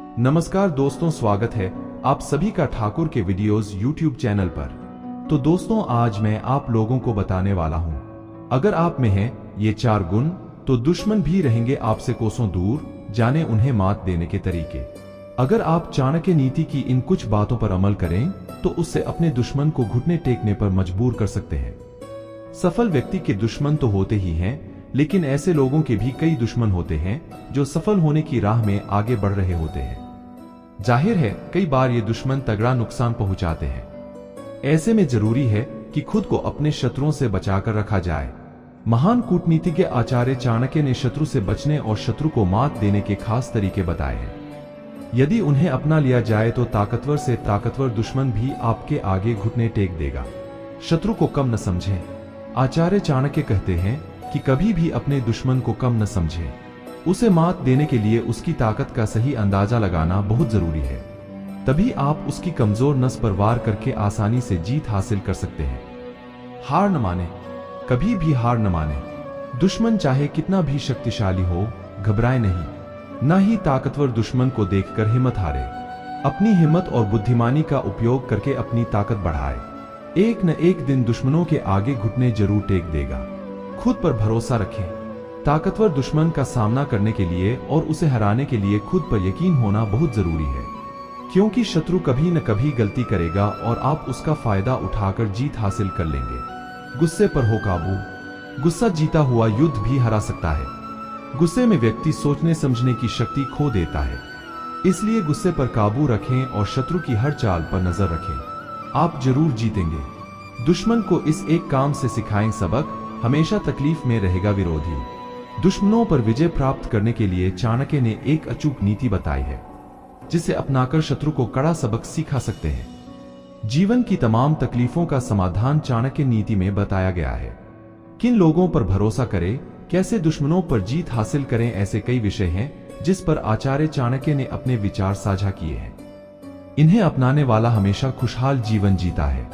नमस्कार दोस्तों, स्वागत है आप सभी का ठाकुर के वीडियोस यूट्यूब चैनल पर। तो दोस्तों, आज मैं आप लोगों को बताने वाला हूं, अगर आप में है ये 4 गुण तो दुश्मन भी रहेंगे आपसे कोसों दूर। जाने उन्हें मात देने के तरीके। अगर आप चाणक्य नीति की इन कुछ बातों पर अमल करें तो उससे अपने दुश्मन को घुटने टेकने पर मजबूर कर सकते हैं। सफल व्यक्ति के दुश्मन तो होते ही हैं, लेकिन ऐसे लोगों के भी कई दुश्मन होते हैं जो सफल होने की राह में आगे बढ़ रहे होते हैं। जाहिर है, कई बार ये दुश्मन तगड़ा नुकसान पहुंचाते हैं। ऐसे में जरूरी है कि खुद को अपने शत्रुओं से बचाकर रखा जाए। महान कूटनीतिज्ञ आचार्य चाणक्य ने शत्रु से बचने और शत्रु को मात देने के खास तरीके बताए हैं। यदि उन्हें अपना लिया जाए तो ताकतवर से ताकतवर दुश्मन भी आपके आगे घुटने टेक देगा। शत्रु को कम न समझें। आचार्य चाणक्य कहते हैं कि कभी भी अपने दुश्मन को कम न समझें। उसे मात देने के लिए उसकी ताकत का सही अंदाजा लगाना बहुत जरूरी है। तभी आप उसकी कमजोर नस पर वार करके आसानी से जीत हासिल कर सकते हैं। हार न माने, कभी भी हार न माने। दुश्मन चाहे कितना भी शक्तिशाली हो, घबराए नहीं। न ही ताकतवर दुश्मन को देखकर हिम्मत हारे। अपनी हिम्मत और बुद्धिमानी का उपयोग करके अपनी ताकत बढ़ाए। एक न एक दिन दुश्मनों के आगे घुटने जरूर टेक देगा। खुद पर भरोसा रखें। ताकतवर दुश्मन का सामना करने के लिए और उसे हराने के लिए खुद पर यकीन होना बहुत जरूरी है, क्योंकि शत्रु कभी न कभी गलती करेगा और आप उसका फायदा उठाकर जीत हासिल कर लेंगे। गुस्से पर हो काबू। गुस्सा जीता हुआ युद्ध भी हरा सकता है। गुस्से में व्यक्ति सोचने समझने की शक्ति खो देता है। इसलिए गुस्से पर काबू रखें और शत्रु की हर चाल पर नजर रखें। आप जरूर जीतेंगे। दुश्मन को इस एक काम से सिखाएं सबक, हमेशा तकलीफ में रहेगा विरोधी। दुश्मनों पर विजय प्राप्त करने के लिए चाणक्य ने एक अचूक नीति बताई है, जिसे अपनाकर शत्रु को कड़ा सबक सिखा सकते हैं। जीवन की तमाम तकलीफों का समाधान चाणक्य नीति में बताया गया है। किन लोगों पर भरोसा करें, कैसे दुश्मनों पर जीत हासिल करें, ऐसे कई विषय हैं जिस पर आचार्य चाणक्य ने अपने विचार साझा किए हैं। इन्हें अपनाने वाला हमेशा खुशहाल जीवन जीता है।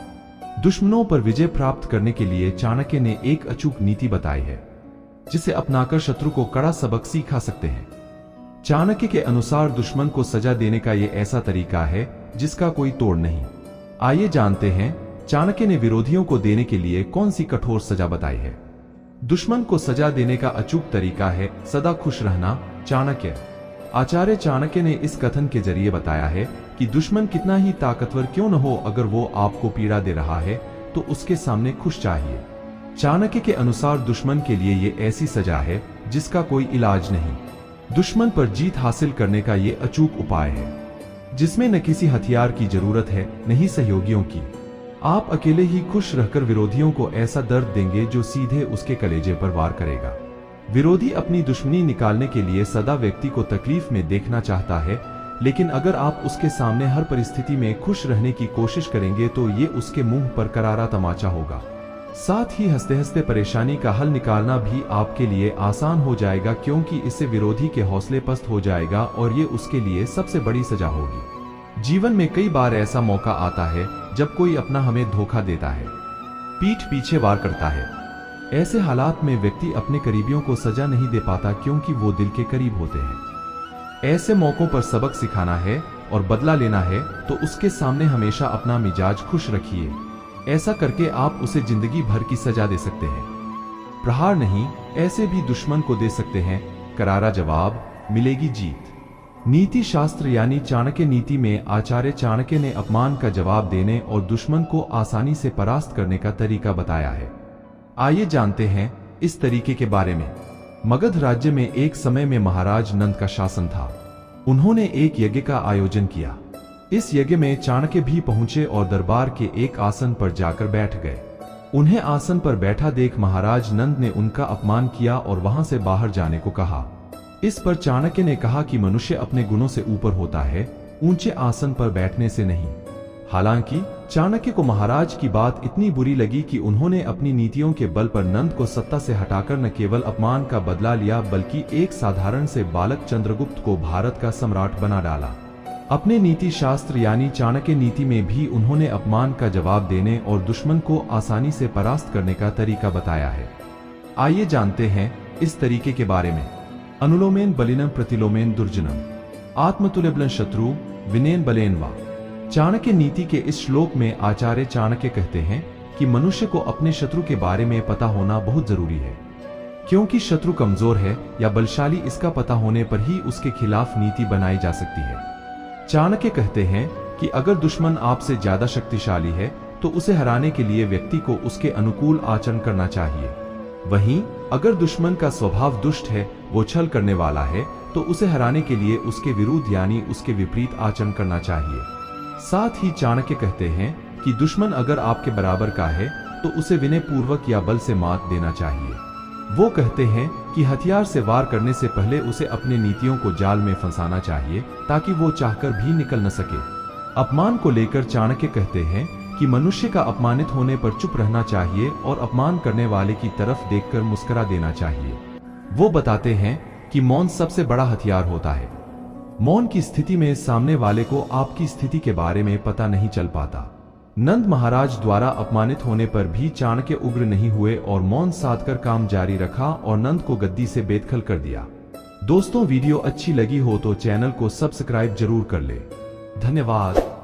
दुश्मनों पर विजय प्राप्त करने के लिए चाणक्य ने एक अचूक नीति बताई है, जिसे अपनाकर शत्रु को कड़ा सबक सिखा सकते हैं। चाणक्य के अनुसार दुश्मन को सजा देने का यह ऐसा तरीका है जिसका कोई तोड़ नहीं। आइए जानते हैं चाणक्य ने विरोधियों को देने के लिए कौन सी कठोर सजा बताई है। दुश्मन को सजा देने का अचूक तरीका है सदा खुश रहना। चाणक्य आचार्य चाणक्य ने इस कथन के जरिए बताया है कि दुश्मन कितना ही ताकतवर क्यों न हो, अगर वो आपको पीड़ा दे रहा है तो उसके सामने खुश चाहिए। चाणक्य के अनुसार दुश्मन के लिए ये ऐसी सजा है जिसका कोई इलाज नहीं। दुश्मन पर जीत हासिल करने का ये अचूक उपाय है, जिसमें न किसी हथियार की जरूरत है न ही सहयोगियों की। आप अकेले ही खुश रहकर विरोधियों को ऐसा दर्द देंगे जो सीधे उसके कलेजे पर वार करेगा। विरोधी अपनी दुश्मनी निकालने के लिए सदा व्यक्ति को तकलीफ में देखना चाहता है, लेकिन अगर आप उसके सामने हर परिस्थिति में खुश रहने की कोशिश करेंगे तो ये उसके मुंह पर करारा तमाचा होगा। साथ ही हंसते हंसते परेशानी का हल निकालना भी आपके लिए आसान हो जाएगा, क्योंकि इससे विरोधी के हौसले पस्त हो जाएगा और ये उसके लिए सबसे बड़ी सजा होगी। जीवन में कई बार ऐसा मौका आता है जब कोई अपना हमें धोखा देता है, पीठ पीछे वार करता है। ऐसे हालात में व्यक्ति अपने करीबियों को सजा नहीं दे पाता, क्योंकि वो दिल के करीब होते हैं। ऐसे मौकों पर सबक सिखाना है और बदला लेना है तो उसके सामने हमेशा अपना मिजाज खुश रखिए। ऐसा करके आप उसे जिंदगी भर की सजा दे सकते हैं। प्रहार नहीं, ऐसे भी दुश्मन को दे सकते हैं करारा जवाब, मिलेगी जीत। नीति शास्त्र यानी चाणक्य नीति में आचार्य चाणक्य ने अपमान का जवाब देने और दुश्मन को आसानी से परास्त करने का तरीका बताया है। आइए जानते हैं इस तरीके के बारे में। मगध राज्य में एक समय में महाराज नंद का शासन था। उन्होंने एक यज्ञ का आयोजन किया। इस यज्ञ में चाणक्य भी पहुंचे और दरबार के एक आसन पर जाकर बैठ गए। उन्हें आसन पर बैठा देख महाराज नंद ने उनका अपमान किया और वहां से बाहर जाने को कहा। इस पर चाणक्य ने कहा कि मनुष्य अपने गुणों से ऊपर होता है, ऊंचे आसन पर बैठने से नहीं। हालांकि चाणक्य को महाराज की बात इतनी बुरी लगी कि उन्होंने अपनी नीतियों के बल पर नंद को सत्ता से हटाकर न केवल अपमान का बदला लिया, बल्कि एक साधारण से बालक चंद्रगुप्त को भारत का सम्राट बना डाला। अपने नीति शास्त्र यानी चाणक्य नीति में भी उन्होंने अपमान का जवाब देने और दुश्मन को आसानी से परास्त करने का तरीका बताया है। आइए जानते हैं इस तरीके के बारे में। अनुलोमेन बलिनम प्रतिलोमेन दुर्जनम। आत्मतुल्यबलं शत्रु विनेन बलेन वा। चाणक्य नीति के इस श्लोक में आचार्य चाणक्य कहते हैं कि मनुष्य को अपने शत्रु के बारे में पता होना बहुत जरूरी है, क्योंकि शत्रु कमजोर है या बलशाली, इसका पता होने पर ही उसके खिलाफ नीति बनाई जा सकती है। चाणक्य कहते हैं कि अगर दुश्मन आपसे ज्यादा शक्तिशाली है तो उसे हराने के लिए व्यक्ति को उसके अनुकूल आचरण करना चाहिए। वहीं अगर दुश्मन का स्वभाव दुष्ट है, वो छल करने वाला है, तो उसे हराने के लिए उसके विरुद्ध यानी उसके विपरीत आचरण करना चाहिए। साथ ही चाणक्य कहते हैं कि दुश्मन अगर आपके बराबर का है तो उसे विनय पूर्वक या बल से मात देना चाहिए। वो कहते हैं कि हथियार से वार करने से पहले उसे अपने नीतियों को जाल में फंसाना चाहिए ताकि वो चाहकर भी निकल न सके। अपमान को लेकर चाणक्य कहते हैं कि मनुष्य का अपमानित होने पर चुप रहना चाहिए और अपमान करने वाले की तरफ देखकर मुस्कुरा देना चाहिए। वो बताते हैं कि मौन सबसे बड़ा हथियार होता है। मौन की स्थिति में सामने वाले को आपकी स्थिति के बारे में पता नहीं चल पाता। नंद महाराज द्वारा अपमानित होने पर भी चाणक्य उग्र नहीं हुए और मौन साधकर काम जारी रखा और नंद को गद्दी से बेदखल कर दिया। दोस्तों, वीडियो अच्छी लगी हो तो चैनल को सब्सक्राइब जरूर कर ले। धन्यवाद।